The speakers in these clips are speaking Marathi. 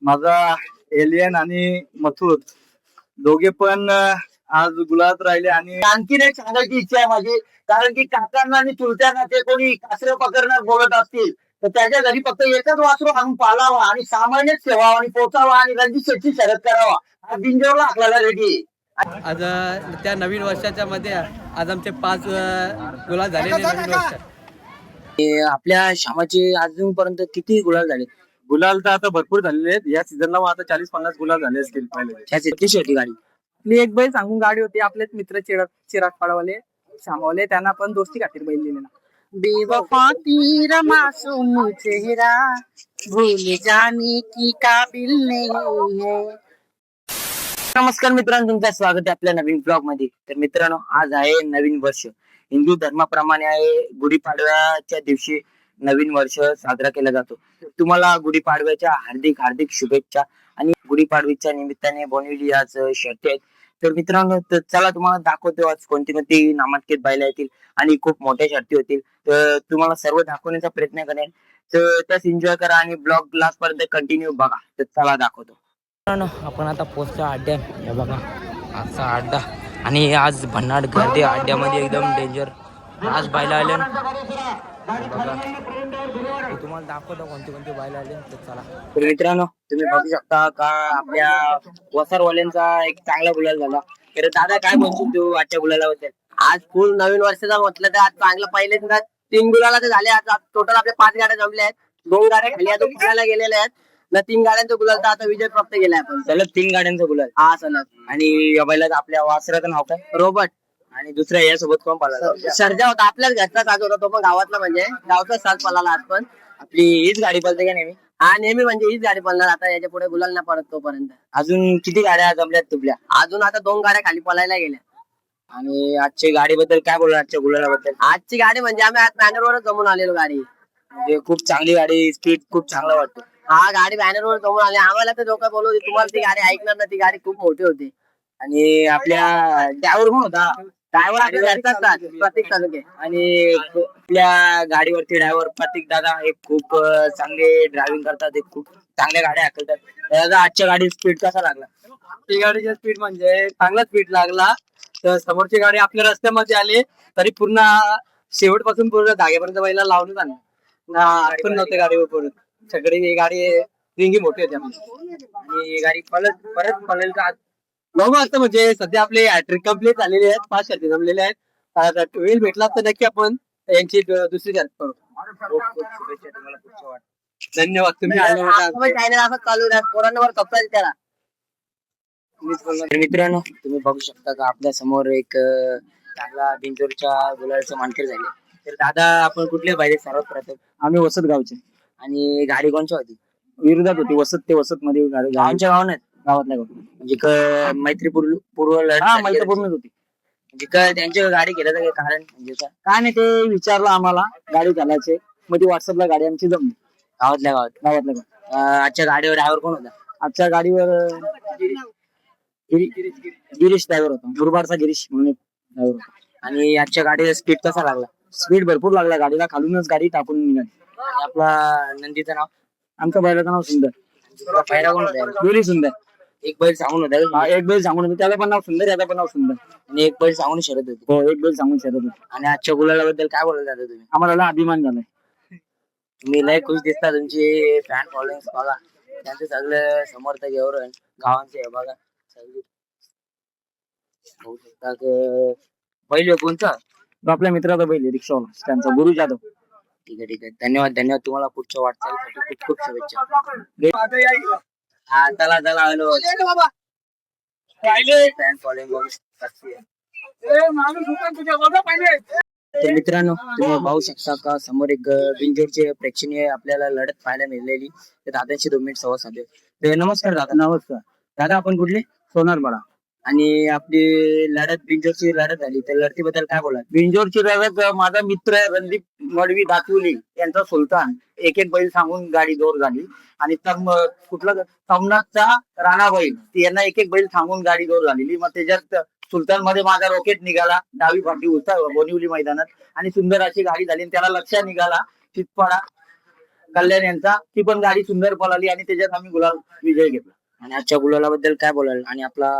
माझा एलियन आणि मथुर दोघे पण आज गुलाबात राहिले. आणि आणखीन एक सांगायची इच्छा आहे माझी, कारण की काकांना आणि चुलत्यांना ते कोणी कासरे पकडण्यास बोलत असतील तर त्याच्या घरी फक्त एकच वासरू आणून पालावा आणि सामान्यच ठेवावा आणि पोचावा आणि रणजित शेट्टी शरद करावा. हा बिंजोरला आपल्याला रेडी आहे. आज त्या नवीन वर्षाच्या मध्ये आज आमचे 5 गुलाब झालेले नवीन वर्ष. आपल्या श्यामाचे अजूनपर्यंत किती गुलाल झाले? गुलाल तर आता भरपूर झालेले आहेत. या सीझनला आता 40-50 गुलाल झाले असतील पहिले. त्याची कशी होती गाडी? आपली एक बैल सांगून गाडी होती. आपलेच मित्र चिराग पाडवाले श्यामावले, त्यांना पण दोस्ती खातीर बैल दिलेला. बेवफा तीर मासूम चेहरा भूल जाने की काबिल नहीं है. नमस्कार मित्रांनो, तुमचं स्वागत आहे आपल्या नवीन ब्लॉग मध्ये. तर मित्रांनो, आज आहे नवीन वर्ष. हिंदू धर्माप्रमाणे आहे गुढीपाडव्याच्या दिवशी नवीन वर्ष साजरा केला जातो. तुम्हाला गुढीपाडव्याच्या हार्दिक हार्दिक शुभेच्छा. आणि गुढीपाडव्याच्या निमित्ताने बनवली आज शर्ती आहेत. तर मित्रांनो, तर चला तुम्हाला दाखवतो आज कोणती कोणती नामांकित बैल येतील आणि खूप मोठ्या शर्ती होतील. तर तुम्हाला सर्व दाखवण्याचा प्रयत्न करेन. तर त्यास एन्जॉय करा आणि ब्लॉग लास्ट पर्यंत कंटिन्यू बघा. तर चला दाखवतो. आपण आता पोहोचतो अड्ड्यात. हे बघा आजचा अड्डा, आणि आज भन्नाट गर्दी अड्ड्यामध्ये, एकदम डेंजर. आज बैल आले तुम्हाला दाखवतो कोणते कोणते बैल आले. तर चला. तर मित्रांनो, तुम्ही बघू शकता का आपल्या वसारवाल्यांचा एक चांगला गुलाल झाला. तर दादा काय बोलशील तू आजच्या गुलालाबद्दल? आज फुल नवीन वर्षाचा म्हटलं तर आज चांगलं पहिल्यांदा 3 गुलाला तर झाले. आज टोटल आपल्या 5 गाड्या जमल्या आहेत. 2 गाड्या खाली अजून खेळायला गेलेल्या आहेत ना. 3 गाड्यांचा गुलाल तर आता विजय प्राप्त केलाय आपण. सलग 3 गाड्यांचा गुलाल. हा सलग. आणि या बैलाचं आपल्या वासराचं नाव काय? रोबोट. आणि दुसऱ्या यासोबत कोण पाला? सर्जा होता, आपल्याच घरचा साज होता तो, पण गावातला म्हणजे गावचा साज पळाला आज पण. आपली हीच गाडी पळते का नेहमी? हा नेहमी म्हणजे हीच गाडी पळणार. आता याच्या पुढे गुलाल नाही पडत तोपर्यंत. अजून किती गाड्या जमल्यात तुपल्या? अजून आता 2 गाड्या खाली पळायला गेल्या. आणि आजच्या गाडीबद्दल काय बोलणार? आजच्या गुलालाबद्दल? आजची गाडी म्हणजे आम्ही आज बॅनरवरच जमून आलेलो गाडी. म्हणजे खूप चांगली गाडी, स्पीड खूप चांगला वाटतो. हा गाडी बॅनरवर जमून आली. आम्हाला तर लोक बोलवते तुम्हाला ती गाडी ऐकणार ना, ती गाडी खूप मोठी होती. आणि आपल्या ड्रायव्हर कोण होता? ड्रायव्हर आपल्या घरचाच प्रत्येक तालुके. आणि आपल्या गाडीवरती ड्रायव्हर प्रतीक दादा एक खूप चांगले ड्रायव्हिंग करतात, एक खूप चांगल्या गाड्या हाकलतात. दादा, आजच्या गाडी स्पीड कसा लागला? ती गाडीचा स्पीड म्हणजे चांगला स्पीड लागला. तर समोरची गाडी आपल्या रस्त्यामध्ये आली तरी पूर्ण शेवटपासून पूर्ण धाग्यापर्यंत बैला लावून आणलं. आपण नव्हते गाडीवर परत. सगळी ही गाडी रिंगी मोठी होती आणि ही गाडी परत पळेल का बघू. असतं म्हणजे सध्या आपले हॅट्रिक कंप्लीट झालेले आहेत. 5 शर्ती जमलेल्या आहेत. वेळ भेटला तर नक्की आपण यांची दुसरी शर्त करू. शुभेच्छा तुम्हाला पुढच्या वाट. धन्यवाद. तुम्ही चॅनल असं चालू द्या, पोरांवर कप्पा त्याला. तर मित्रांनो, तुम्ही बघू शकता का आपल्या समोर एक चांगला बिंजोरच्या गुलालचे मानकर झाले. तर दादा, आपण कुठले पाहिजे? सर्वात प्रथम आम्ही वसत गावचे. आणि गाडी कोणची होती? विरोधात होती. वसत ते वसत मध्ये गाडी गावांच्या गावात गावातल्या गाव म्हणजे मैत्रीपूर्व लढत झाली. मैत्रीपूर्णच होती. म्हणजे काय त्यांच्या गाडी केलं काही कारण? म्हणजे काय नाही, ते विचारलं आम्हाला गाडी चालायचे, मग ती व्हॉट्सअपला गाडी आमची जमली. गावातल्या गावातल्या गाव. आजच्या गाडीवर ड्रायव्हर कोण होता? आजच्या गाडीवर गिरीश ड्रायव्हर होता. गुरुबारचा गिरीश म्हणून ड्रायव्हर होता. आणि आजच्या गाडीला स्पीड कसा लागला? स्पीड भरपूर लागला गाडीला. खालूनच गाडी टाकून निघाली. आणि आपला नंदीचं नाव? आमच्या बैलाचं नाव सुंदर. पहिला कोण होता? दोन्ही सुंदर. एक बैल सांगून होता. एक बैल सांगून होते, त्याला पण नाव सुंदर, याचं पण नाव सुंदर. आणि एक बैल सांगून शरद होती. हो, एक बैल सांगून शरद होते. आणि आजच्या गुलालाबद्दल काय बोलत जाता तुम्ही? आम्हाला लय अभिमान झालाय. तुम्ही लय खुश दिसता. तुमची फॅन फॉलोइंग बघा, त्यांचं सगळं समर्थक एवढं गावांचे आहे बघा. सगळी होऊ शकता बैल कोणता? तो आपल्या मित्राचा बैल आहे, रिक्षावाला, त्यांचा गुरु जाधव. ठीक आहे, ठीक आहे. धन्यवाद, धन्यवाद. तुम्हाला पुढच्या वाटचालीसाठी खूप खूप शुभेच्छा. हा, चला चला. हॅलो फॅन फॉलोइंग तर मित्रांनो, तुम्ही पाहू शकता का समोर एक बिंजोरचे प्रेक्षणीय आपल्याला लढत पाहायला मिळालेली. तर दादांशी 2 मिनिट संवाद साधूया. तर नमस्कार दादा. नमस्कार दादा, आपण कुठले? सोनारपाडा. आणि आपली लढत बिंजोरची लढत झाली, तर लढतीबद्दल काय बोला? बिंजोरची लढत माझा मित्र रणदीप मडवी दातुली यांचा सुलतान एक बैल सांगून गाडी जोर झाली. आणि कुठला तमनाथचा राणा बैल यांना एक बैल सांगून गाडी जोर झालेली. मग त्याच्यात सुलतान मध्ये माझा रॉकेट निघाला डावी फाटी बोनिवली मैदानात, आणि सुंदर अशी गाडी झाली. त्याला लक्ष निघाला चितपाडा कल्याण यांचा, ती पण गाडी सुंदर पळाली आणि त्याच्यात आम्ही गुलाल विजय घेतला. आणि आजच्या गुलालाबद्दल काय बोलाल? आणि आपला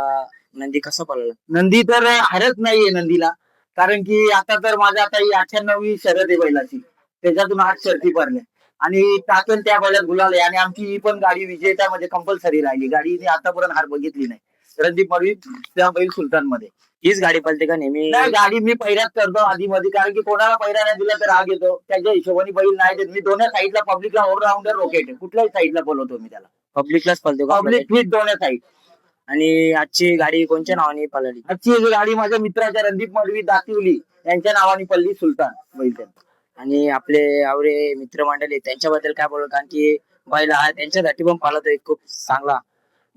नंदी कसा पळाला? नंदी तर हरत नाहीये नंदीला, कारण की आता तर माझ्या आता ही 98वी शर्यत आहे बैलाची, त्याच्यातून 8 शर्ती भरल्या आणि टाकन त्या बैलात गुलाल आहे. आणि आमची ही पण गाडी विजेता म्हणजे कंपल्सरी राहिली. गाडीने आतापर्यंत हार बघितली नाही. रणदीप मडवी त्या बैल सुलतान मध्ये हीच गाडी पळते का नेहमी? नाही, गाडी मी पहिल्याच करतो आधी मध्ये, कारण की कोणाला पहिला नाही दिला तर राग येतो. त्याच्या हिशोबाने बैल नाही देत मी. दोन्ही साईडला पब्लिकला ऑलराऊंडर रॉकेट आहे, कुठल्याही साईडला बोलवतो मी त्याला. पब्लिकलाच पळतो, पब्लिक फिट दोन्ही साईड. आणि आजची गाडी कोणत्या नावाने पळाली? आजची गाडी माझ्या मित्राच्या रणदीप मडवी दातिवली यांच्या नावाने पळली, सुलतान बैल. आणि आपले आवरे मित्रमंडळी त्यांच्याबद्दल काय बोलू? कारण की बैल हा त्यांच्यासाठी पण पळतोय खूप चांगला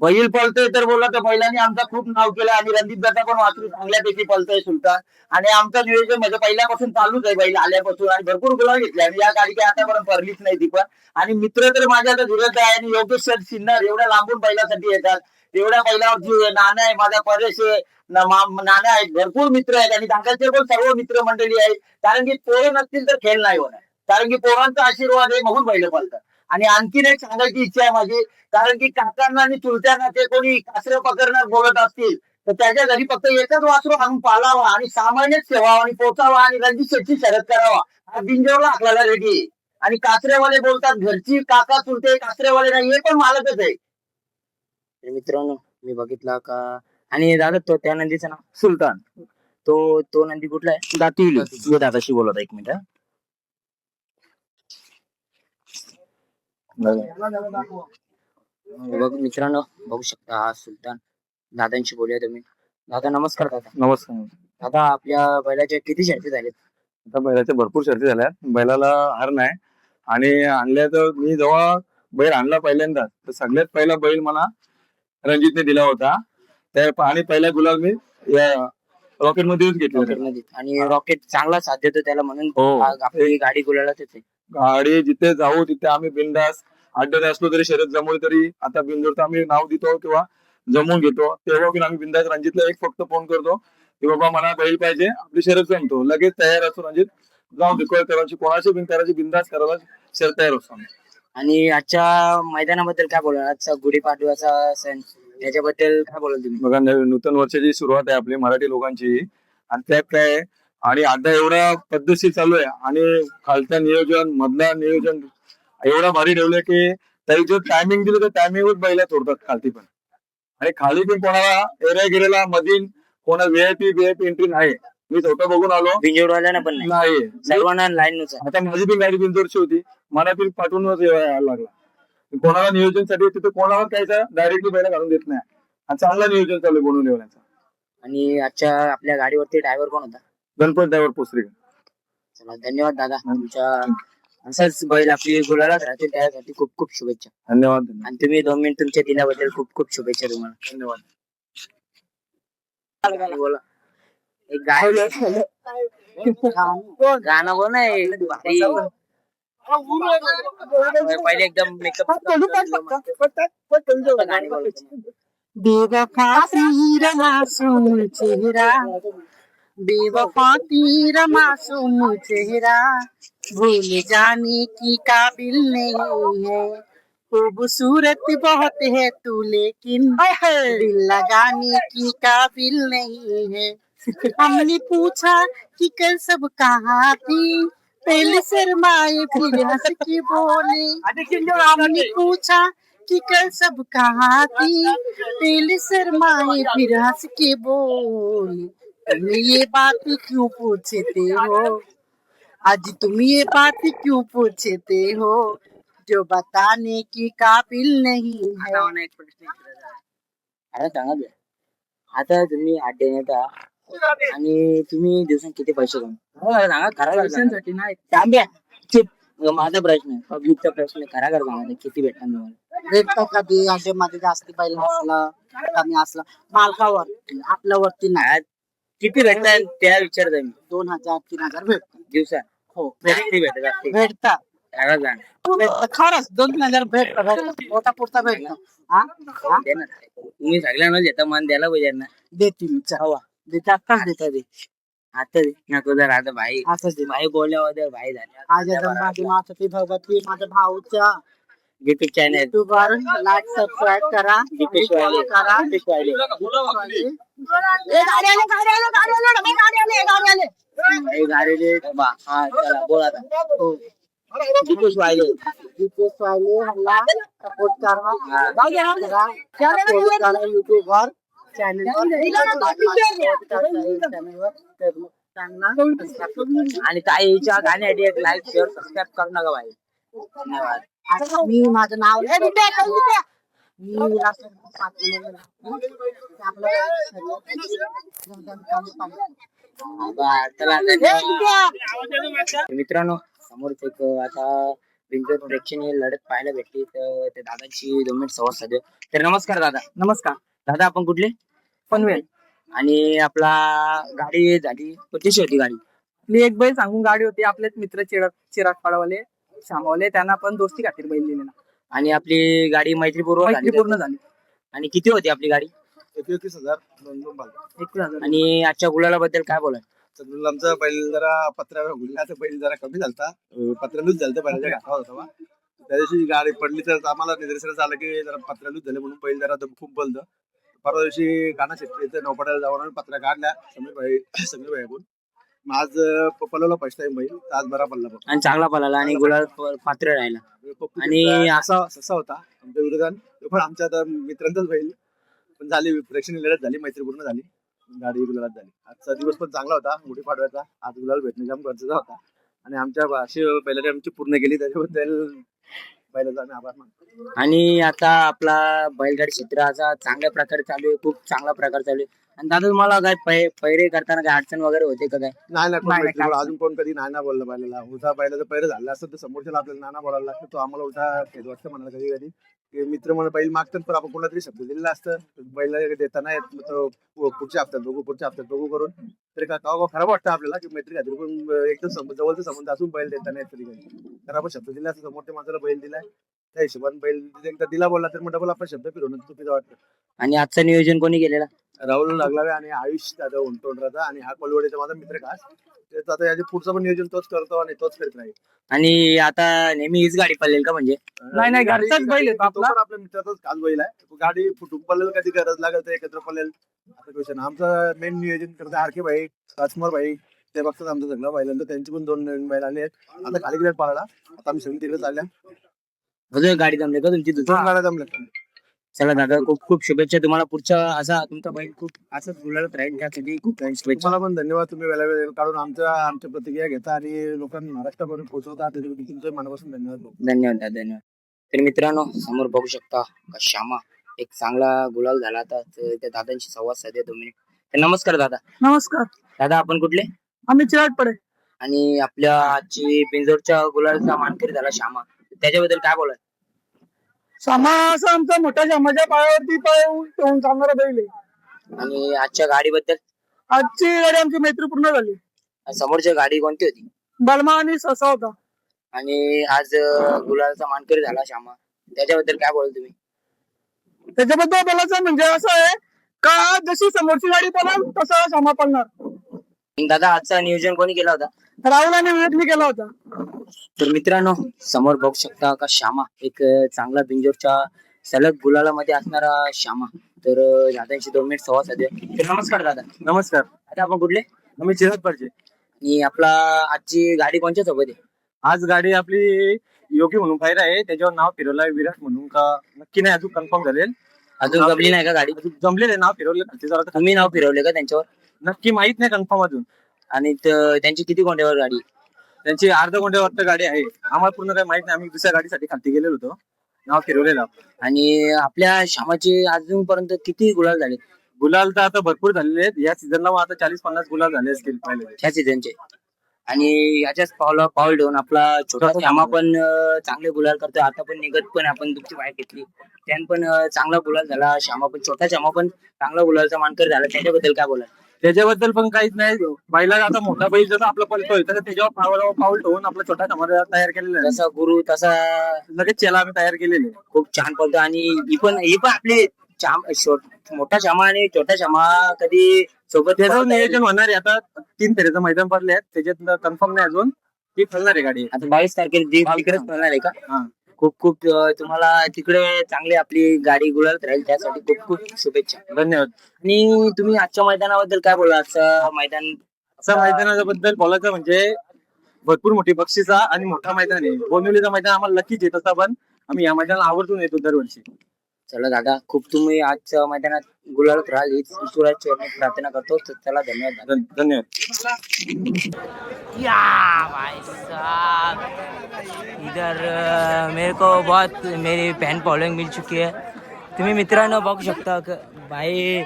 बैल पळतोय. तर बोला तर बैलांनी आमचा खूप नाव केलं आणि रणदीप दादा पण वासरू चांगल्यापैकी पळतोय सुलतान. आणि आमचं नियोजन म्हणजे पहिल्यापासून चालूच आहे बैल आल्यापासून, आणि भरपूर गुलाल घेतले आणि या गाडी काही आतापर्यंत पडलीच नाही ती पण. आणि मित्र तर माझ्या आता धीरज आहे आणि योगेश सिन्नर एवढ्या लांबून बैलासाठी येतात. एवढ्या बैलावरची नाना आहे, माझा परेश आहे, नाना आहेत, भरपूर मित्र आहेत. आणि दादाचे पण सर्व मित्र मंडळी आहेत, कारण की पोरं नसतील तर खेळ नाही होणार, कारण की पोरांचा आशीर्वाद आहे म्हणून बैल पळतात. आणि आणखीन एक सांगायची इच्छा आहे माझी, कारण की काकांना आणि चुलत्यांना ते कोणी कासरे पकडणार बोलत असतील तर त्याच्या घरी फक्त एकच वासरू आणून पालावा आणि सामान्यच ठेवावा आणि पोचावा आणि रणजित शेट्टी शरद करावा. हा बिंजोरला आपल्याला रेडी आहे. आणि कासरेवाले बोलतात घरची काका चुलते, कासरेवाले नाही, हे पण मालकच आहे. मित्रांनो मी बघितला का, आणि दादा तो त्या नंदीचं नाव सुलतान, तो नंदी कुठला आहे? दातिवली. दादाशी बोलत 1 मिनिट. बघ मित्रांनो, बघू शकता हा सुलतान. दादांशी बोलूया तुम्ही. दादा नमस्कार. दादा नमस्कार. दादा, आपल्या बैलाच्या किती शर्ती झालेत? आता बैलाच्या भरपूर शर्ती झाल्या, बैलाला हार नाही. आणि आणल्या तर मी जेव्हा बैल आणला पहिल्यांदा तर सगळ्यात पहिला बैल मला रणजितने दिला होता. आणि पहिला गुलाल मी या रॉकेट मध्येच घेतला होता. रॉकेटमध्ये. आणि रॉकेट चांगला साथ देतो त्याला, म्हणून हो. आपली गाडी गुलालाच येते. गाडी जिथे जाऊ तिथे आम्ही बिंदास अड्ड्यात असलो तरी शर्यत जमवली तरी आता बिंदूरचं आम्ही नाव देतो किंवा जमवून घेतो. तेव्हा पण आम्ही बिंदास रणजितला एक फक्त फोन करतो की बाबा मला बैल पाहिजे, आपली शर्यत जमतो, लगेच तयार असतो रणजित, जाऊ दे करायची कोणाची बिन करायची बिंदास करायला शर्यत तयार असतो आम्ही. आणि आजच्या मैदानाबद्दल काय बोलाल? आजचा गुढीपाडव्याचा सण त्याच्याबद्दल काय बोलाल तुम्ही? बघा, नूतन वर्षाची सुरुवात आहे आपली मराठी लोकांची, आणि त्यात काय आहे, आणि अड्डा एवढा पद्धतशीर चालू आहे आणि खालचं नियोजन मधला नियोजन एवढा भारी ठेवलंय की तरी जो टायमिंग दिलं तर टायमिंगवर बैला सोडतात खालती पण. आणि खाली पण कोणाला एरिया गेलेला मधील कोणा व्हीआयपी एंट्री नाही. मी स्वतः बघून आलो, बिंजोडवाल्याना पण नाही सर्वांना लाईन नुसार. आता माझी पण गाडी बिंदूरची होती, मला पण पाठवूनच यायला लागला. कोणाला नियोजनसाठी तिथे कोणाला त्याचा डायरेक्टली बैला घालून देत नाही. आणि चांगलं नियोजन चालू आहे बनवून ठेवण्याचं. आणि आजच्या आपल्या गाडीवरती ड्रायव्हर कोण होता? गणपत ड्रायव्हर पोसरीकर. चला धन्यवाद दादा, तुमच्या असंच बैल आपली गुलालात राहतील त्यासाठी खूप खूप शुभेच्छा. धन्यवाद. आणि तुम्ही 2 मिनिट तुमच्या दिल्याबद्दल खूप खूप शुभेच्छा तुम्हाला. धन्यवाद. बोला एक गाणं बोल नाही पहिले एकदम मेकअप. बेवफा तेरा मासूम चेहरा, बेवफा तेरा मासूम चेहरा, भूल जाने की काबिल नहीं है, खूबसूरत बहुत है तू लेकिन दिल लगाने की काबिल नहीं है. हमने पूछा कि कल सब कहाँ थी, पहले शर्माए फिर हंस के बोले. हमने पूछा कि कल सब कहाँ थी, पहले शर्माए फिर हंस के बोले. तुम ये बात क्यों पूछते हो, आज तुम ये बात क्यों पूछते हो, जो बताने की काबिल नहीं है. अरे सांगा बे. आता तुम्ही अड्डे नेता आणि तुम्ही दिवसात किती पैसे कमवता? सांगा खरा पैशांसाठी नाही, तांब्या चुप. माझा प्रश्न आहे, पब्लिकचा प्रश्न आहे, खरा कर सांगा किती भेटणार तुम्हाला? भेटतो कधी असे मध्ये जास्ती बैल असला कमी असला मालकावर, आपल्यावरती नाही. किती भेटणार त्या विचारतोय मी. 2000 3000 भेटतो दिवसात हो. किती भेटतात? भेटतात सांगा सांगा. खरंच 2-3000 भेटतो, पोटा पुरता भेटतो. देणार. तुम्ही सगळ्यांना देता मान द्यायला पाहिजे ना. देते मी हवा देतात का देता दे. आता नको जर आता भाई असंच आहे. भाई बोलल्यावर भाई झाले माझ्या माझी माता ती भगवती माझ्या भाऊच्या दीपिक चॅनल युट्यूबवर लाईक सबस्क्राईब करा दीपेश वाले करा दीपेश वाले हे गाडीले हा चला बोला आता. हो. दीपेश वाले सपोर्ट करा युट्यूबवर आणि ताईच्या गाण्यासाठी एक लाईक शेअर सबस्क्राईब करू नका भाई. धन्यवाद. मी माझं नाव मी चला धन्यवाद. मित्रांनो समोरच एक आता बिंजोर प्रेक्षणीय लढत पाहायला भेटली तर ते दादाची 2 मिनिट संवाद साधू. तर नमस्कार दादा. नमस्कार दादा आपण कुठले? पनवेल. आणि आपला गाडी झाली कशी होती गाडी? मी एक बैल सांगून गाडी होती आपलेच मित्र चिराग पाडवाले शामवाले त्यांना पण दोस्ती खातीर बैल दिलेला आणि आपली गाडी मैत्रीपूर्वक झाली का? पूर्ण झाली. आणि किती होती आपली गाडी? 31,000 दोन 21,000. आणि आजच्या गुलाला बद्दल काय बोला? सगळं आमचा बैल जरा पत्र्यावर गुल्हाचा बैल जरा कमी झालता, पत्र्यालूच झालता बैलाच्या घाटावर होता बा. त्या दिवशी गाडी पडली तर आम्हाला निदर्शनास आलं की जरा पत्र्यालूच झाले म्हणून बैल जरा खूप बोलतं. परवा दिवशी गाणा शेतकरी नौपाड्याला जाऊन पत्र्या काढल्या समीर भाई मग आज पलवला फर्स्ट टाइम बैल आज बरा पडला बघ. आणि चांगला पळाला आणि गुलाल पात्र राहिला. आणि असा ससा होता आमच्या विरोधात, तो पण आमच्या आता मित्रांचाच बैल पण झाली, प्रेक्षणीय लढत झाली, मैत्रीपूर्ण झाली, गाडी गुलालात झाली. आजचा दिवस पण चांगला होता, गुढी पाडव्याचा. आज गुलाल भेटणे जाम गरजेचा होता आणि आमच्या अशी बैलाने आमची पूर्ण केली त्याच्याबद्दल बैलाचा आम्ही आभार मानतो. आणि आता आपला बैलगाडी क्षेत्र असा चांगल्या प्रकारे चालू आहे, खूप चांगला प्रकारे चालू आहे. आणि दादा तुम्हाला काय पैरे करताना काय अडचण वगैरे होते का काय? नाही नाही, नाही काय अजून कोण कधी नाही ना बोललं बैलाला. उलटा बैलाचं पैर झालं असतं तर समोरच्याला आपल्याला नाना बोलायला लागतं, तो आम्हाला उलटा खेळ वाटतं म्हणाला कधी कधी की मित्र म्हणून बैल मागतात पण आपण कोणाला तरी शब्द दिलेला असतं बैला देताना येत तो पुढच्या हप्त्यात बघू करून तरी का खराब वाटतं आपल्याला की मैत्री खात्री पण एकदम जवळचा संबंध असून बैल देताना येत तरी कधी तर आपण शब्द दिला असं समोरच्या माणसाला बैल दिलाय त्या हिशोबाने बैल एकदा दिला बोलला तर मग डबल आपण शब्द फिरवणं चुकीचं वाटतं. आणि आजचं नियोजन कोणी केलेला? राहुल लागलावे आणि आयुष दादा उंटोंडराचा आणि हा कोलवडीचा माझा मित्र खास. तेच आता याच्या पुढचं पण नियोजन तोच करतो आणि तोच करत राहील. आणि आता नेहमी हीच गाडी पळेल का? म्हणजे नाही, घरचाच बैल आहे तो आपला. तो पण आपल्या मित्राचाच खास बैल आहे. तो गाडी फुटून पळेल, कधी गरज लागेल तर एकत्र पळेल असं क्वेश्चन. आमचं मेन नियोजन करते आरके भाई, राजकुमार भाई, ते बघतात आमचं सगळं बैलांचं. त्यांची पण 2 नवीन बैल आले आहेत. आता खाली गेल्यात पळाला. आता आम्ही सगळी तिकडे चालल्या. गाडी जमली का तुमची? 2 गाड्या जमल्या. चला दादा खूप खूप शुभेच्छा तुम्हाला. पुढच्या असा तुमचा बैल खूप असंच गुलालत राहील त्यासाठी खूप शुभेच्छा. तुम्हाला पण धन्यवाद. तुम्ही वेळेवर काढून आमच्या प्रतिक्रिया घेता आणि लोकांना महाराष्ट्रापर्यंत पोहोचवता. त्याच्याबद्दल तुमचं मनापासून धन्यवाद. धन्यवाद दादा, धन्यवाद. तर मित्रांनो समोर बघू शकता का श्यामा एक चांगला गुलाल झाला आता. तर त्या दादांशी संवाद साधूया 2 मिनिट. तर नमस्कार दादा. नमस्कार. दादा आपण कुठले? आम्ही चिराग पडे. आणि आपल्या आजची बिंजोरच्या गुलालचा मानकरी झाला श्यामा, त्याच्याबद्दल काय बोलाय? सामा असं आमचा मोठ्या समाजा पायावरती पाय ठेवून चालणारा बैल आहे. आणि आजच्या गाडीबद्दल? आजची गाडी आमची मैत्री पूर्ण झाली. समोरची गाडी कोणती होती? बलमा आणि ससा होता. आणि आज गुलालचा मानकरी झाला श्यामा, त्याच्याबद्दल काय बोलाल तुम्ही? त्याच्याबद्दल बोलायचं म्हणजे असं आहे का जशी समोरची गाडी पळणार तसा सामा पळणार. दादा आजचा नियोजन कोणी केला होता? राहुल आणि विवेकने केला होता. तर मित्रांनो समोर बघू शकता का श्यामा एक चांगला बिंजोरच्या सलग गुलालामध्ये असणारा श्यामा. तर दादांशी 2 मिनिट संवाद साधूया. तर नमस्कार दादा. नमस्कार. आता आपण कुठले? आम्ही चिराग पाडचे. आणि आपला आजची गाडी कोणत्या सोबत आहे? आज गाडी आपली योगी म्हणून पाहिजे आहे, त्याच्यावर नाव फिरवलंय विराट म्हणून का नक्की नाही अजून कन्फर्म झालेल. अजून जमली नाही का गाडी? जमलेले नाव फिरवले. तुम्ही नाव फिरवले का त्यांच्यावर? नक्की माहित नाही कन्फर्म अजून. आणि त्यांची किती कोंड्यावर गाडी? त्यांची अर्ध कोंड्यावर गाडी आहे. आम्हाला पूर्ण काही माहित नाही. आम्ही दुसऱ्या गाडीसाठी खालती गेलेलो होतो, नाव फिरवलेलं. आणि आपल्या श्यामाचे अजूनपर्यंत किती गुलाल झाले? गुलाल तर आता भरपूर झालेले आहेत. या सीझनला आता 40-50 गुलाल झाले असतील पहिले ह्या सीझनचे. आणि याच्याच पाऊल ठेवून आपला छोटा श्यामा पण चांगले गुलाल करतोय. आता पण निघत पण आपण तुमची बाहेर घेतली, त्यान पण चांगला गुलाल झाला. श्यामा पण छोटा श्यामा पण चांगला गुलालचा मानकर झाला, त्याच्याबद्दल काय बोला? त्याच्याबद्दल पण काहीच नाही. बैला आता मोठा बैल जसा आपला पळतोय तर त्याच्यावर पाऊल ठेवून आपला छोटा समाज तयार केलेला आहे. जसा गुरु तसा लगेच त्याला आम्ही तयार केलेले. खूप छान पळतो. आणि ही पण आपली मोठा श्यामा आणि छोटा श्यामा कधी सोबत त्याचं नियोजन होणार आहे. आता 3 फेऱ्याचं मैदान पडले आहेत, त्याच्यात कन्फर्म नाही अजून ती फलणार आहे गाडी. आता 22 तारखेला तिकडेच पळणार आहे का? हा. खूप खूप तुम्हाला तिकडे चांगली आपली गाडी गुलाल राहील त्यासाठी खूप खूप शुभेच्छा. धन्यवाद. आणि तुम्ही आजच्या मैदानाबद्दल काय बोला? आजचं मैदान असं मैदानाबद्दल बोलायचं म्हणजे भरपूर मोठी बक्षिसा आणि मोठा मैदान आहे. बोनिवलीचं मैदान आम्हाला नक्कीच येत असता, पण आम्ही या मैदानाला आवर्जून येतो दरवर्षी. चला दादा, खूप तुम्ही आजच्या मैदानात गुलालत राहाल हीच ईश्वराची चरणी प्रार्थना करतो. तर चला धन्यवाद दादा. धन्यवाद. या भाई साहब, इधर मेरे को बहुत मेरी फॅन फॉलोइंग मिल चुकी है. तुम्ही मित्रांनो बघू शकता भाई,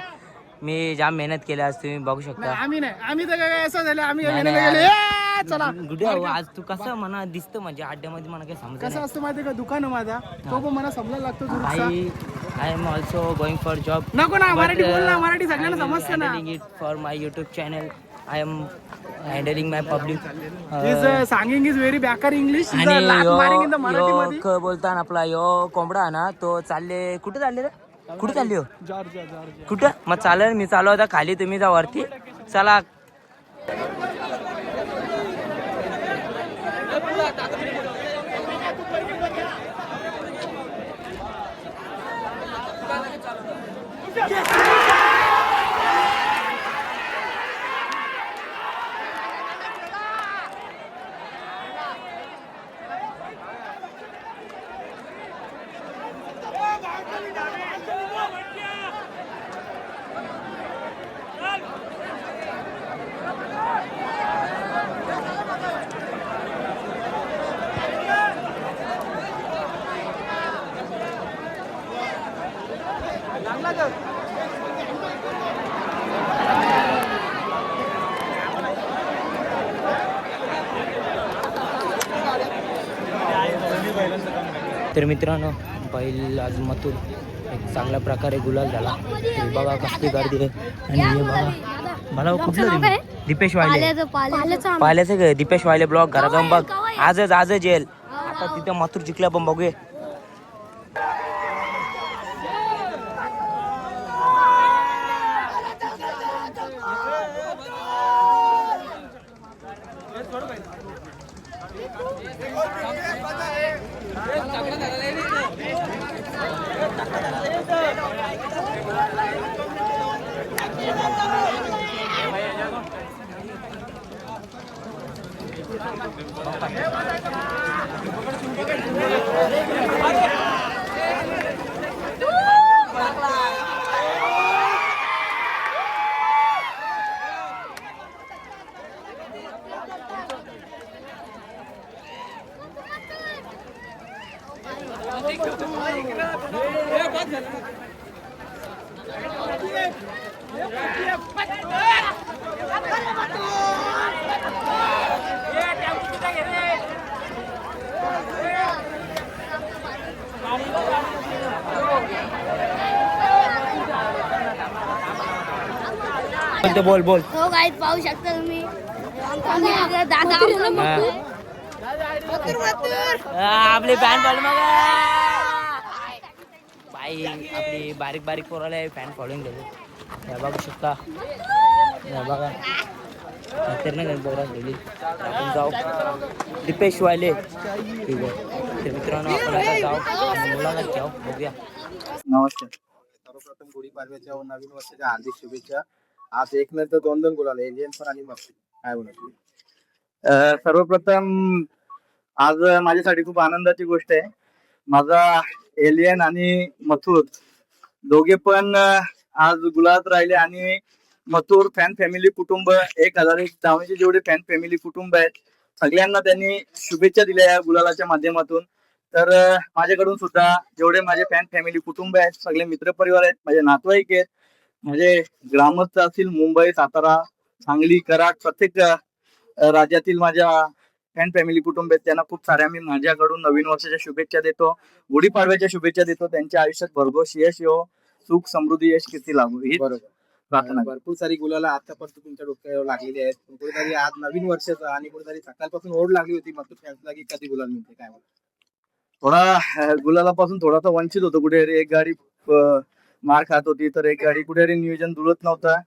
मी जाम मेहनत केली आज, तुम्ही बघू शकता. आम्ही तर काय असं झालं, आम्ही नाही, गेले नाही. गेले चला. गुड्या हो, आज तू कसं म्हणा दिसतं म्हणजे अड्ड्यामध्ये मला काही समजत कसं नाही. असतं माहिती का, दुकान आहे माझा, तो पण मला समजायला लागतो दुरुस्ता. भाई I am also going for job. नको ना, मराठी बोल ना, मराठी सगळ्यांना समजतं ना. It for my YouTube channel. I am handling my public. His singing is very बेकार इंग्लिश. आणि मारिंग इन द मराठी मध्ये. यो बोलता ना आपला यो कोंबडा ना, तो चालले कुठे चालले रे? कुठे चालली हो? जॉर्जिया. कुठं? मग चालेल, मी चालू होता खाली, तुम्ही जा वरती. चला. तर मित्रांनो, बैल आज मथुर एक चांगल्या प्रकारे गुलाल झाला. हे बघा कसली गर्दी आहे. आणि हे बघा, मला कुठलं तुम्ही? दीपेश वायले, पाल्याचं ग दीपेश वायले ब्लॉग. घरात जाऊन बघ, आजच येईल. आता तिथे मथुर जिंकल्या पण बघूया. बोल बोल. हो गाईत पाहू शकता तुम्ही. दादा आपली फॅन फॉलोइंग बाई, आपली बारीक बारीक पोराला फॅन फॉलोइंग गेली. बघू शकता. बघा नाही पोरा गेली. आपण जाऊ दीपेश वायले. ठीक आहे, तर मित्रांनो आपण आता जाऊ मुलांना जाऊ बघूया. नमस्कार. सर्वप्रथम गुढीपाडव्याच्या व नवीन वर्षाच्या हार्दिक शुभेच्छा. आज एक नंतर दोन गुलाल, एलियन पण आणि मस्ती. काय बोलत? सर्वप्रथम आज माझ्यासाठी खूप आनंदाची गोष्ट आहे. माझा एलियन आणि मथुर दोघे पण आज गुलाबात राहिले. आणि मथुर फॅन फॅमिली कुटुंब 1001 धावणीचे जेवढे फॅन फॅमिली कुटुंब आहेत सगळ्यांना त्यांनी शुभेच्छा दिल्या या गुलालाच्या माध्यमातून. तर माझ्याकडून सुद्धा जेवढे माझे फॅन फॅमिली कुटुंब आहेत, सगळे मित्रपरिवार आहेत, माझे नातेवाईक आहेत, म्हणजे ग्रामस्थ असतील, मुंबई, सातारा, सांगली, कराड, प्रत्येक राज्यातील माझ्या फॅन फॅमिली कुटुंब आहेत, त्यांना खूप साऱ्या मी माझ्याकडून नवीन वर्षाच्या शुभेच्छा देतो, गुढीपाडव्याच्या शुभेच्छा देतो. त्यांच्या आयुष्यात भरघोस यश येवो, सुख समृद्धी यश किती लागू ही प्रार्थना. भरपूर सारी गुलाला आतापर्यंत तुमच्या डोक्यावर लागलेली आहेत. कुठेतरी आज नवीन वर्षाचा आणि कुठेतरी सकाळपासून ओढ लागली होती मथुर फॅन्सला की कधी गुलाल मिळते, काय म्हणतो? थोडा गुलालापासून थोडासा वंचित होतो. कुठे एक गाडी मार खात होती, तर एक गाडी कुठेतरी नियोजन जुळत नव्हतं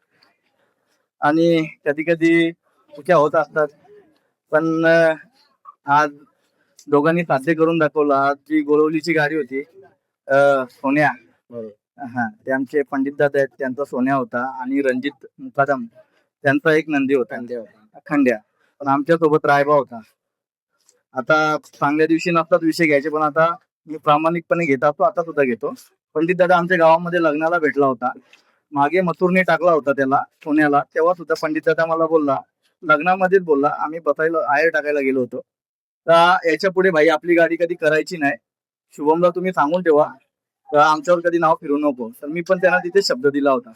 आणि कधी कधी चुक्या होत असतात. पण आज दोघांनी साध्य करून दाखवलं. आज जी गोळवलीची गाडी होती सोन्या, हा ते आमचे पंडित दादा आहेत, त्यांचा सोन्या होता आणि रणजित मुकादम त्यांचा एक नंदी होता, खंड्या. पण आमच्या सोबत रायबा होता. आता चांगल्या दिवशी नसतात विषय घ्यायचे, पण आता मी प्रामाणिकपणे घेत असतो, आता सुद्धा घेतो. पंडित दादा आमच्या गावामध्ये लग्नाला भेटला होता, मागे मथुरने टाकला होता त्याला सोन्याला, तेव्हा सुद्धा पंडित दादा मला बोलला, लग्नामध्येच बोलला, आम्ही बसायला आयर टाकायला गेलो होतो, तर याच्या पुढे भाई आपली गाडी कधी करायची नाही, शुभमला तुम्ही सांगून ठेवा, तर आमच्यावर कधी नाव फिरू नको. तर मी पण त्यांना तिथे शब्द दिला होता.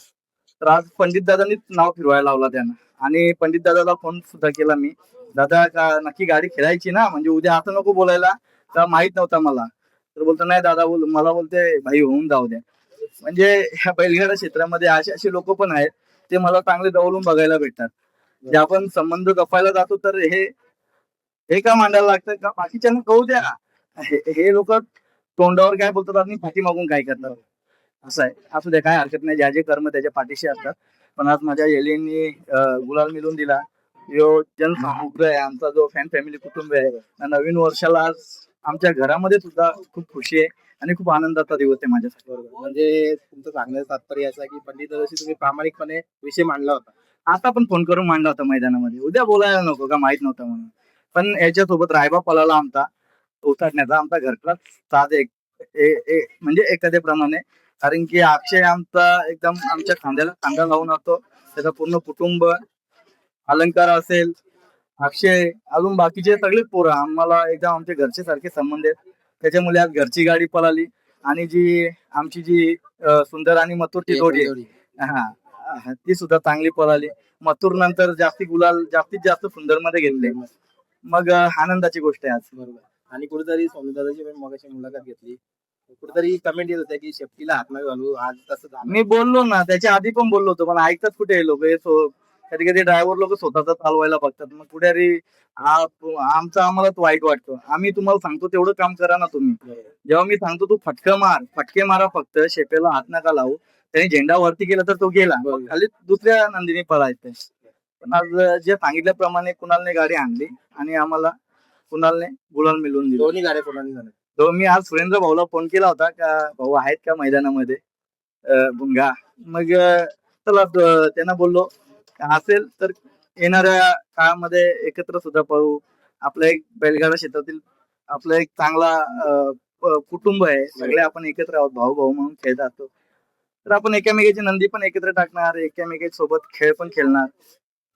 तर आज पंडित दादांनीच नाव फिरवायला लावला त्यांना. आणि पंडित दादाला फोन सुद्धा केला मी, दादा का नक्की गाडी खेळायची ना, म्हणजे उद्या असं नको बोलायला, तर माहित नव्हता मला. तर बोलतो नाही दादा, मला बोलते भाई होऊन जाऊ द्या. म्हणजे ह्या बैलगाडा क्षेत्रामध्ये असे लोक पण आहेत, ते मला चांगले जवळून बघायला भेटतात. जे आपण संबंध जपायला जातो तर हे का मांडायला लागतं का, बाकीच्यांना कळू द्या. हे लोक तोंडावर काय बोलतात आणि पाठीमागून काय करतात, असं आहे. असू द्या, काय हरकत नाही, ज्याचे कर्म त्याच्या पाठीशी असतात. पण आज माझ्या येलेंनी गुलाल मिळवून दिला. यो जनसमुद्र आहे आमचा, जो फॅन फॅमिली कुटुंब आहे. नवीन वर्षाला आज आमच्या घरामध्ये सुद्धा खूप खुशी आहे आणि खूप आनंदाचा दिवस आहे माझ्यासाठी. म्हणजे तुमचं सांगण्याचं तात्पर्य असं आहे की पंडित दादाशी तुम्ही प्रामाणिकपणे विषय मांडला होता. आता पण फोन करून मांडला होता मैदानामध्ये, उद्या बोलायला नको का माहित नव्हतं म्हणून. पण याच्यासोबत रायबा पळाला आमचा उतरण्याचा, आमचा घरचा साथ म्हणजे एखाद्याप्रमाणे. कारण की अक्षय आमचा एकदम आमच्या खांद्याला खांदा लावून असतो, त्याचं पूर्ण कुटुंब, अलंकार असेल, अक्षय, अजून बाकीचे सगळे पोरं आम्हाला एकदम आमच्या घरचे सारखे संबंध आहेत. त्याच्यामुळे आज घरची गाडी पळाली आणि आमची जी सुंदर आणि मथुरची जोडी आहे, हा ती सुद्धा चांगली पळाली. मथुर नंतर जास्तीत जास्त सुंदर मध्ये घेतले, मग आनंदाची गोष्ट आहे आज. बरोबर. आणि कुठेतरी सोनू दादाची पण मगाशी मुलाखत घेतली, कुठेतरी कमेंट येत होत्या की शेपटीला हात नाही घालू, आज तसं झालं. मी बोललो ना, त्याच्या आधी पण बोललो होतो, पण ऐकतात कुठे लोक. कधी कधी ड्रायव्हर लोक स्वतःच चालवायला बघतात, मग कुठे आमचं आम्हालाच वाईट वाटतं. आम्ही तुम्हाला सांगतो तेवढं काम करा ना तुम्ही. जेव्हा मी सांगतो तू फटके मारा, फक्त शेपेला हात नका लावू. त्याने झेंडा वरती केला तर तो गेला, खाली दुसऱ्या नंदीने पळायचं. पण आज जे सांगितल्याप्रमाणे कुणालने गाडी आणली आणि आम्हाला कुणालने गुलाल मिळवून दिली. दोन्ही गाड्या कोणाने झाल्या? तो मी आज सुरेंद्र भाऊला फोन केला होता का भाऊ आहेत का मैदानामध्ये भुंगा, मग चला त्यांना बोललो असेल तर येणाऱ्या काळामध्ये एकत्र सुद्धा पाहू. आपलं एक बैलगाडा क्षेत्रातील आपलं एक चांगला कुटुंब आहे, सगळे आपण एकत्र आहोत, भाऊ भाऊ म्हणून खेळत असतो. तर आपण एकामेकाची नंदी पण एकत्र टाकणार, एकामेकाच्या सोबत खेळ पण खेळणार.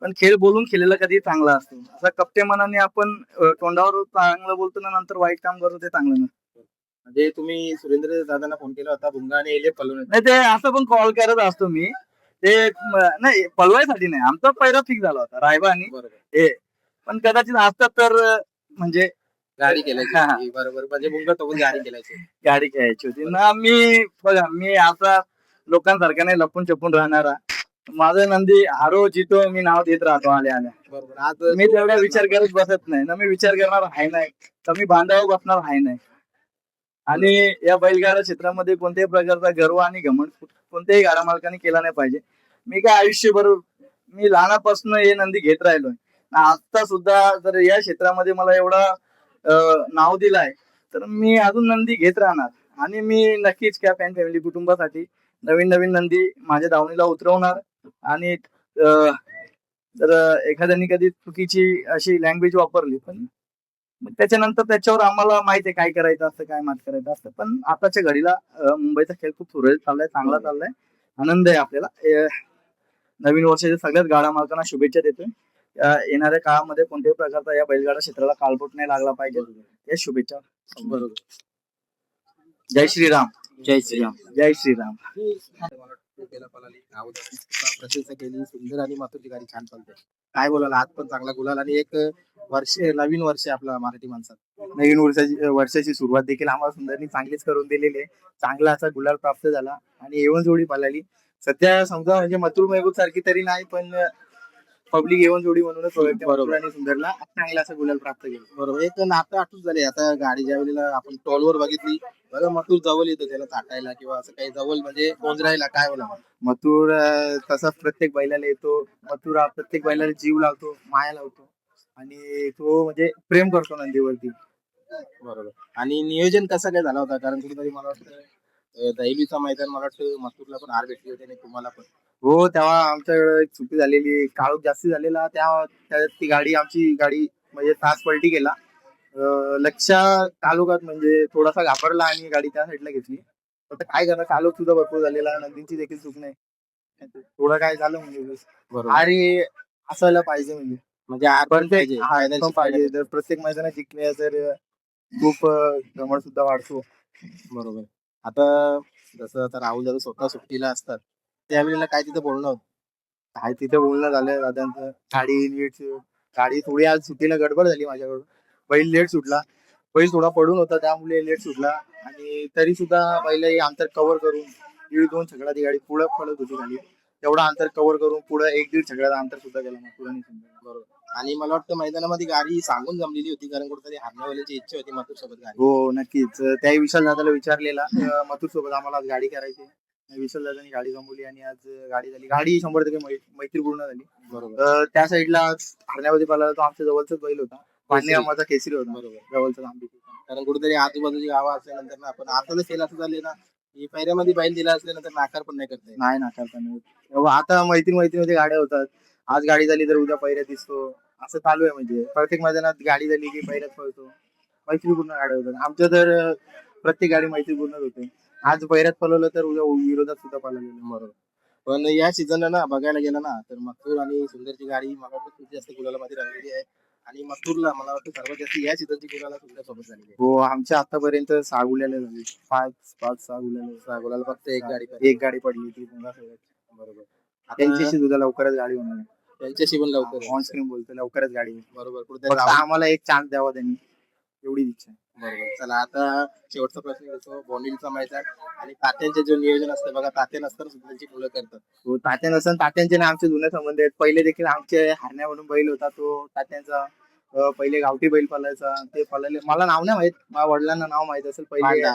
पण खेळ बोलून खेळलेला कधी चांगला असतो. असा कपटे मनाने आपण तोंडावर चांगलं बोलतो ना, नंतर वाईट काम करतो, ते चांगलं नसतं. म्हणजे तुम्ही सुरेंद्र दादांना फोन केला होता भुंगा आणि एले पलवून? नाही, ते असं पण कॉल करत असतो मी, ते नाही पळवायसाठी नाही, आमचा पहिला फिक्स झाला होता रायबा आणि हे. पण कदाचित असतात तर म्हणजे गाडी केल्याची, बरोबर, म्हणजे भुंगा तो गाडी केल्याची, गाडी खेळायची होती ना. मी असा लोकांसारखा नाही लपून छपून राहणारा. माझं नंदी हारो जितो मी नाव देत राहतो आल्या. बरोबर. आज मी तेवढा विचार करत बसत नाही ना, मी विचार करणार आहे नाही, कमी बांधावर बसणार आहे नाही. आणि या बैलगाडा क्षेत्रामध्ये कोणत्याही प्रकारचा गर्व आणि घमंड कोणत्याही गाडा मालकाने केला नाही पाहिजे. मी काय आयुष्यभर मी लहानापासून हे नंदी घेत राहिलोय. आता सुद्धा जर या क्षेत्रामध्ये मला एवढा नाव दिलाय तर मी अजून नंदी घेत राहणार. आणि मी नक्कीच त्या फॅन फॅमिली कुटुंबासाठी नवीन नंदी माझ्या दावणीला उतरवणार. आणि जर एखाद्याने कधी चुकीची अशी लँग्वेज वापरली, पण त्याच्यानंतर त्याच्यावर आम्हाला माहिती आहे काय करायचं असतं, काय मात करायचं असतं. पण आताच्या घडीला मुंबईचा खेळ खूप सुरळीत चाललाय, चांगला चाललाय, आनंद आहे आपल्याला. नवीन वर्षाच्या सगळ्याच गाडा मालकांना शुभेच्छा देतोय. येणाऱ्या काळामध्ये कोणत्याही प्रकारचा या बैलगाडा क्षेत्राला काळबोट नाही लागला पाहिजे, या शुभेच्छा. बरोबर. जय श्रीराम. जय श्रीराम. जय श्रीराम. प्रशंसा केली, सुंदर आणि मातुरची गाडी छान चालते. काय बोलायला, आज पण चांगला गुलाल आणि एक नवीन वर्ष आपला मराठी माणसात. नवीन वर्षाची सुरुवात देखील आम्हाला सुंदरनी चांगलीच करून दिलेली आहे. चांगला असा गुलाल प्राप्त झाला आणि एवन जोडी पळाली. सध्या समजा म्हणजे मथुर महबूब सारखी तरी नाही, पण पब्लिक येऊन जोडी म्हणूनच ओळखते बरोबर. मथुर आणि सुंदरला चांगला असा गुलाल प्राप्त केला. बरोबर. एक नातं आठवत झाले आता गाडी ज्या वेळेला आपण टोलवर बघितली बघा मथुर जवळ येतो त्याला ताटायला किंवा असं काही जवळ म्हणजे गोंजरायला काय बोला. मथुर तसाच प्रत्येक बैलाला येतो. मथुर हा प्रत्येक बैलाला जीव लावतो, माया लावतो आणि तो म्हणजे प्रेम करतो नंदीवरती. बरोबर. आणि नियोजन कसं काय झाला होता कारण कुठेतरी मला वाटतं दैलीचा मैदान मला वाटतं मथुरला पण हार भेटली होती आणि तुम्हाला पण. हो तेव्हा आमच्याकडे एक चुकी झालेली, काळोख जास्ती झालेला त्यात ती गाडी आमची गाडी म्हणजे तास पलटी केला. लक्ष तालुक्यात म्हणजे थोडासा घाबरला आणि गाडी त्या साईडला घेतली. आता काय करणार, काळोख सुद्धा भरपूर झालेला, नंदींची देखील चूक नाही. थोडं काय झालं म्हणजे बरोबर. अरे असायला पाहिजे म्हणजे हार पण प्रत्येक पाहिजे. हा, फायद्याची एकदम पाहिजे. जर प्रत्येक मैदानात जिंकले तर खूप जमळ सुद्धा वाढतो. बरोबर. आता जसं आता राहुल दादा स्वतः सुट्टीला असतात त्यावेळेला काय तिथं बोलणं होतं. काय तिथे बोलणं झालं दादांचं, गाडी थोडी आज सुट्टीला गडबड झाली माझ्याकडून. बैल लेट सुटला, बैल थोडा पडून होता त्यामुळे लेट सुटला आणि तरी सुद्धा बैल अंतर कव्हर करून 1.5-2 छकड्यात ती गाडी पुढे पडत होती खाली. तेवढा अंतर कव्हर करून पुढे 1-1.5 छकड्याचा अंतर सुद्धा केला मथुर आणि सुंदर. बरोबर. आणि मला वाटतं मैदानामध्ये गाडी सांगून जमलेली होती कारण कुठेतरी हारण्यावाल्याची इच्छा होती मथुर सोबत गाडी. हो नक्कीच. त्या विशाल दादाला विचारलेला मथुर सोबत आम्हाला आज गाडी करायची. विशाल दादानी गाडी जमवली आणि आज गाडी झाली. गाडी 100% मैत्रीपूर्ण झाली. बरोबर. त्या साईडला हरण्यामध्ये पळाला तो आमच्या जवळचाच बैल होता. पाणी माझा केसरी होता. बरोबर. जवळचा आंबे. कारण कुठेतरी आजूबाजूची गावं असल्यानंतर ना आपण आता जर फेल असं झाले ना की पहिऱ्यामध्ये बैल दिला असल्यानंतर नाकार पण नाही करता येत. नाही नाकारता नाही येत. तेव्हा आता मैत्रीमध्ये गाड्या होतात. आज गाडी झाली तर उद्या पहिऱ्यात दिसतो, असं चालू आहे. म्हणजे प्रत्येक मैदानात गाडी झाली की पहिऱ्यात पळतो. मैत्रीपूर्ण गाड्या होतात. आमच्या तर प्रत्येक गाडी मैत्रीपूर्णच होते. आज पहिऱ्यात पळवलं तर उद्या विरोधात सुद्धा पळवलेलं. बरोबर. पण या सीझनला ना बघायला गेलं ना तर मथुर आणि सुंदरची गाडी मला वाटतं खूप जास्त गुलालामध्ये रंगलेली आहे आणि मथुरला मला वाटतं सर्वात जास्त या सीझनची गुलाला सुंदर सोबत झालेली आहे. हो आमच्या आतापर्यंत 6 गुलाले झाली. 5-6 गुलाले. 6 गुलाला फक्त एक गाडी पडली ती पुन्हा सोबत. बरोबर. त्यांच्याशी सुद्धा लवकरच गाडी होणार. त्यांच्याशी पण लवकर ऑन स्क्रीन बोलतो लवकरच गाडी होईल. बरोबर. फक्त कुठेतरी आम्हाला एक चान्स द्यावा त्यांनी, एवढी इच्छा आहे. बरोबर. चला आता शेवटचा प्रश्न घेतो. बोनिलचा मैदान आणि तात्यांचे जे नियोजन असतं बघा तात्या नसताना सुद्धा त्यांची मुलं करतात. हो तात्या नसन, तात्यांचे ना आमचे जुने संबंध आहेत. पहिले देखील आमचे हरण्या म्हणून बैल होता तो तात्यांचा. पहिले गावठी बैल पळायचा, ते पळाले. मला नाव नाही माहित, माझ्या वडिलांना नाव माहित असेल. पहिले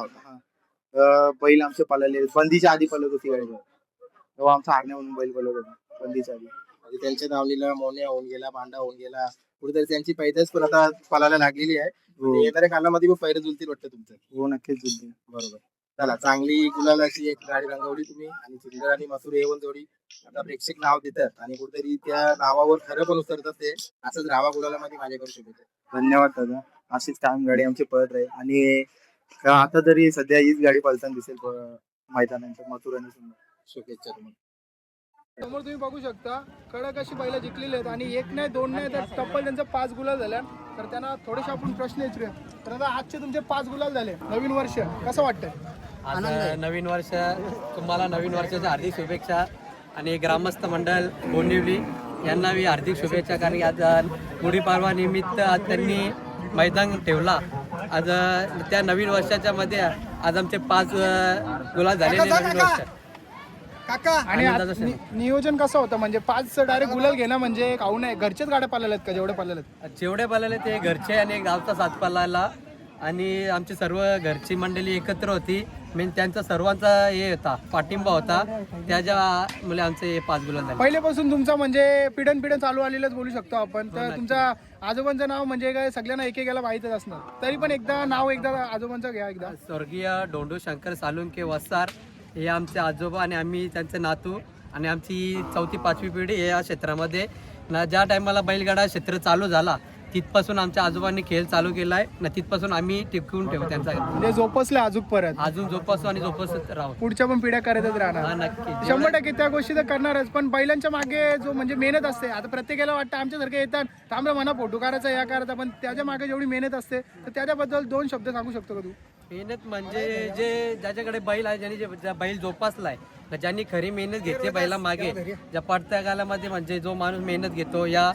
बैल आमचे पळाले बंदीच्या आधी पळत होती गाडी. तेव्हा आमचा हरण्या म्हणून बैल पळत होता बंदीच्या आधी. म्हणजे त्यांच्या दावणीला मोन्या होऊन गेला, भांडा होऊन गेला. कुठेतरी त्यांची पैदास पण आता पळायला लागलेली आहे. आणि येणाऱ्या कालामध्ये पण पैरे जुलतील वाटतं तुमचं. हो नक्कीच जुळते. बरोबर. चला चांगली गुलालाची एक गाडी रंगवली तुम्ही आणि सुंदर आणि मथुर येऊन जोडी आता प्रेक्षक नाव देतात आणि कुठेतरी त्या नावावर खरं पण उतरतात. ते असंच रावा गुलालामध्ये माझ्याकडे शुभेच्छा. धन्यवाद दादा. अशीच कायम गाडी आमची पळत राहील आणि आता तरी सध्या हीच गाडी पळताना दिसेल मैदानांच्या मथुर आणि सुंदर. शुभेच्छा तुम्हाला. समोर तुम्ही बघू शकता कडक अशी बैल जिंकलेली आहेत आणि 1 नाही 2 नाही तर तब्बल त्यांचा 5 गुलाल झाल्या. तर त्यांना थोडेसे आपण प्रश्न विचारूया. तर आता आजचे तुमचे 5 गुलाल झाले. नवीन वर्ष कसं वाटतंय? आज नवीन वर्ष, तुम्हाला नवीन वर्षाच्या हार्दिक शुभेच्छा आणि ग्रामस्थ मंडळ बोंडिवली यांनाही हार्दिक शुभेच्छा. कारण आज गुढीपाडवा निमित्त आज त्यांनी मैदान ठेवला. आज त्या नवीन वर्षाच्या मध्ये आज आमचे 5 गुलाल झालेले नवीन वर्ष. काका आणि नियोजन कसं होतं म्हणजे 5 डायरेक्ट गुलाल घेणं म्हणजे काहून नाही? घरच्याच गाड्या पाळलेल्या आहेत का जेवढे पाळलेले आहेत? जेवढे पाळलेले ते घरचे आणि गावचा साथ पाळायला आणि आमची सर्व घरची मंडळी एकत्र होती. मेन त्यांचा सर्वांचा हे होता पाठिंबा होता. त्याच्यामुळे आमचे 5 गुलाल झाले. पहिल्यापासून तुमचा म्हणजे पिढन चालू आलेलंच बोलू शकतो आपण. तर तुमच्या आजोबांचं नाव म्हणजे काय सगळ्यांना एकेकाला माहितच असणार. तरी पण एकदा आजोबांचं घ्या एकदा. स्वर्गीय डोंडू शंकर सालुंके वसार हे आमचे आजोबा आणि आम्ही त्यांचे नातू आणि आमची 4थी-5वी पिढी या क्षेत्रामध्ये ना. ज्या टायमाला बैलगाडा क्षेत्र चालू झाला तिथपासून आमच्या आजोबांनी खेळ चालू केलाय ना. तिथपासून आम्ही टिकवून ठेवू त्यांचा म्हणजे जोपासले अजून जोपासू आणि जोपासत राहू. पुढच्या पण पिढ्या करतच हा राहणार. नक्की 100% त्या गोष्टी तर करणारच. पण बैलांच्या मागे जो म्हणजे मेहनत असते. आता प्रत्येकाला वाटतं आमच्यासारखे येतात तर आम्हाला मना फोटो करायचा या करायचा. पण त्याच्या मागे जेवढी मेहनत असते तर त्याच्याबद्दल 2 शब्द सांगू शकतो का तू? मेहनत म्हणजे ज्याच्याकडे बैल आहे, ज्यांनी बैल जोपासलाय, ज्यांनी खरी मेहनत घेतली बैला मागे, ज्या पडत्या कालामध्ये म्हणजे जो माणूस मेहनत घेतो या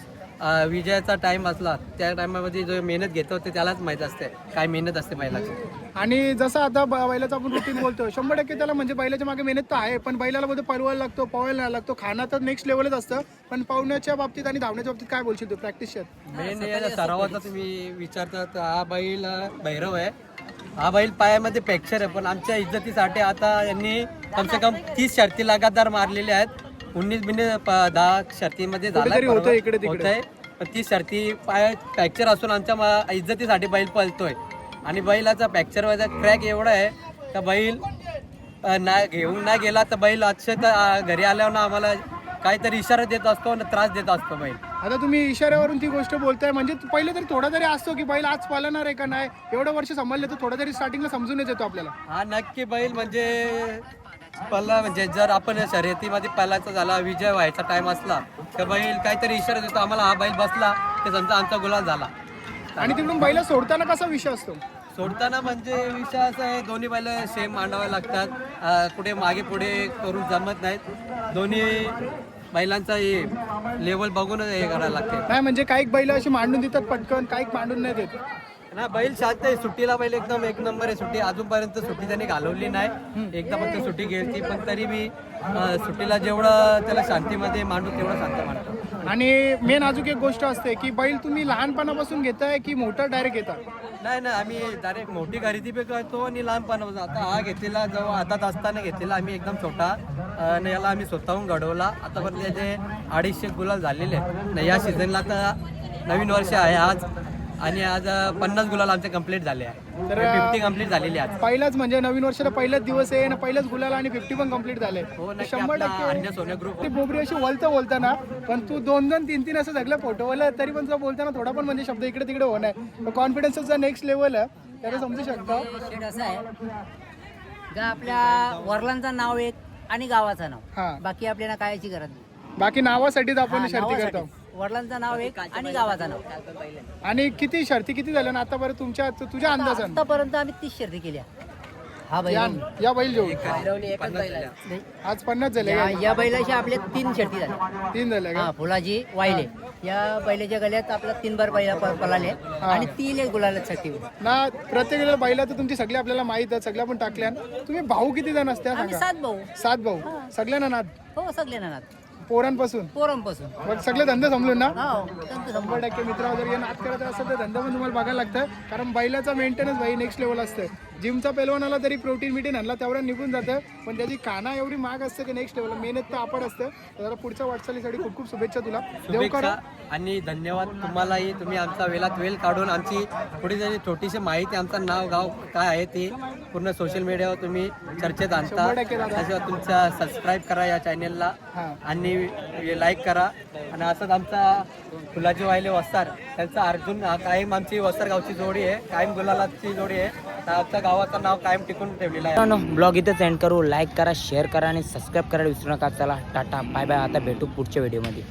विजयाचा टाइम असला त्या टायमामध्ये जो मेहनत घेतो ते त्यालाच माहीत असते काय मेहनत असते बैलाची. आणि जसं आता बैलाचं आपण रुटीन बोलतो 100% त्याला म्हणजे बैलाच्या मागे मेहनत तर आहे, पण बैलाला मध्ये पळवायला लागतो, पळवायला लागतो, खाणं तर नेक्स्ट लेवलच असतं. पण पळण्याच्या बाबतीत आणि धावण्याच्या बाबतीत काय बोलशील तू प्रॅक्टिसच्या? मेन सरावाचा तुम्ही विचारता तर हा बैल भैरव आहे. हा बैल पायामध्ये फ्रॅक्चर आहे, पण आमच्या इज्जतीसाठी आता यांनी कमसे कम 30 शर्ती लगातार मारलेल्या आहेत. 10 शर्तीमध्ये झाला कुठेतरी होतंय इकडे तिकडे. होतंय. पण 30 शर्ती पाय फ्रॅक्चर असून आमच्या इज्जतीसाठी बैल पळतोय. आणि बैलाचा फ्रॅक्चर व्हायचा क्रॅक एवढा आहे तर बैल घेऊन नाही गेला तर बैल अक्षरशः घरी आल्यावर ना आम्हाला काहीतरी इशारा देत असतो आणि त्रास देत असतो बैल. आता तुम्ही इशाऱ्यावरून ती गोष्ट बोलताय, म्हणजे पहिले तरी थोडा तरी असतो की बैल आज पळणार आहे का नाही, एवढं वर्ष सांभाळले तर थोडा तरी स्टार्टिंगला समजूनच येतो आपल्याला. हा नक्की बैल म्हणजे पहिला म्हणजे जर आपण शर्यतीमध्ये पहिलाचा झाला विजय व्हायचा टाइम असला तर बैल काहीतरी इशारा देतो आम्हाला, हा बैल बसला तर समजा आमचा गुलाल झाला. आणि तिकडून बैल सोडताना कसा विषय असतो? सोडताना म्हणजे विषय असा आहे दोन्ही बैल सेम मांडावे लागतात, कुठे मागे पुढे करून जमत नाहीत. दोन्ही बैलांचा हे लेवल बघून हे करायला लागते. नाही म्हणजे काही बैल अशी मांडून देतात पटकन, काही मांडून नाही देत. ना बैल शांत आहे, सुट्टीला बैल एकदम एक नंबर आहे. सुट्टी अजूनपर्यंत सुट्टी त्यांनी घालवली नाही, एकदा फक्त सुट्टी घेतली, पण तरी मी सुट्टीला जेवढं त्याला शांतीमध्ये मांडू तेवढं शांत मांडतो. आणि मेन अजून एक गोष्ट असते की बैल तुम्ही लहानपणापासून घेताय की मोठा डायरेक्ट घेता? नाही ना, आम्ही डायरेक्ट मोठी खरेदी पे करतो आणि लहानपणापासून. आता हा घेतलेला जेव्हा हातात असताना घेतलेला आम्ही एकदम छोटा आणि याला आम्ही स्वतःहून घडवला. आतापर्यंत त्याचे 250 गुलाल झालेले आहेत. या सीझनला आता नवीन वर्ष आहे आज आणि आज 50 गुलाल आमचे कंप्लीट झाले आहे. तर 50 कंप्लीट झालेली आज. पहिलाच म्हणजे नवीन वर्षाला पहिलाच दिवस आहे आणि पहिलाच गुलाल आणि 50 पण कंप्लीट झाले. हो नक्की. 100% अन्य सोन्या ग्रुप ती बोबरी अशी बोलताना पण तू 2-2, 3-3 असं सगळं फोटोवलं तरी पण तुला बोलताना थोडा पण म्हणजे शब्द इकडे तिकडे होणार. कॉन्फिडन्सचा नेक्स्ट लेवल आहे त्याला समजू शकतो. शेट असं आहे का आपल्या वडिलांचं नाव एक आणि गावाचं नाव, हा बाकी आपल्याला कायची गरज नाही. बाकी नावासाठीच आपण हा, शर्ती करतो. नावासाठीच. वडिलांचं नाव एक आणि गावाचं नाव. आणि किती शर्ती किती झाल्या ना आतापर्यंत तुझ्या अंदाजानं? आतापर्यंत आम्ही 30 शर्ती केल्या. हा बैल या बैल जेवढी नाही. आज 50 झाले या बैलाच्या आपल्या 3 शर्ती झाल्या. 3 झाले का? हा फुलाजी वाहिले या बैलाच्या गल्यात आपला 3 बार बैला पळाले आणि 3 गुलाला साठी ना. प्रत्येक वेळेला बैला तर तुमची सगळी आपल्याला माहित आहे, सगळ्या पण टाकल्या. तुम्ही भाऊ किती जण असत्या आम्ही सांगा? 7 भाऊ. 7 भाऊ. सगळ्यांना नाद हो सगळ्यांना नाद पोरांपासून पोरांपासून. मग सगळे धंदे समजून ना? हो त्यांचं संभव. 100% मित्र वगैरे नाद करत असेल तर धंदा पण तुम्हाला बघायला लागतं, कारण बैलाचा मेंटेनन्स भाई नेक्स्ट लेवल असतं. जिमचा पेलवान आला तरी प्रोटीन मिटीन आणला तेवढं निघून जातं, पण त्याची काना एवढी महाग असते की नेक्स्ट लेवल मेहनत तर आपण असतं. तर जरा पुढच्या वाटचालीसाठी खूप खूप शुभेच्छा तुला. देव करो. शुभेच्छा आणि धन्यवाद तुम्हालाही. तुम्ही आमचा वेळात वेळ काढून आमची थोडी जरी छोटीशी माहिती, आमचं नाव गाव काय आहे ते पूर्ण सोशल मीडियावर तुम्ही चर्चेत आणता. 100% दादा. त्याच्यावर तुमचा सबस्क्राईब करा या चॅनेलला हा. आणि लाईक करा. आणि असंच आमचा फुलाजी वाहिले वस्तार त्यांचा अर्जुन हा कायम आमची वस्तार गावची जोडी आहे, कायम गुलालाची जोडी आहे. तर आमच्या गावाचं नाव कायम टिकून ठेवलेलं आहे. ब्लॉग इथेच एंड करू. लाईक करा, शेअर करा आणि सबस्क्राईब करायला विसरू नका. चला टाटा बाय बाय. आता भेटू पुढच्या व्हिडिओमध्ये.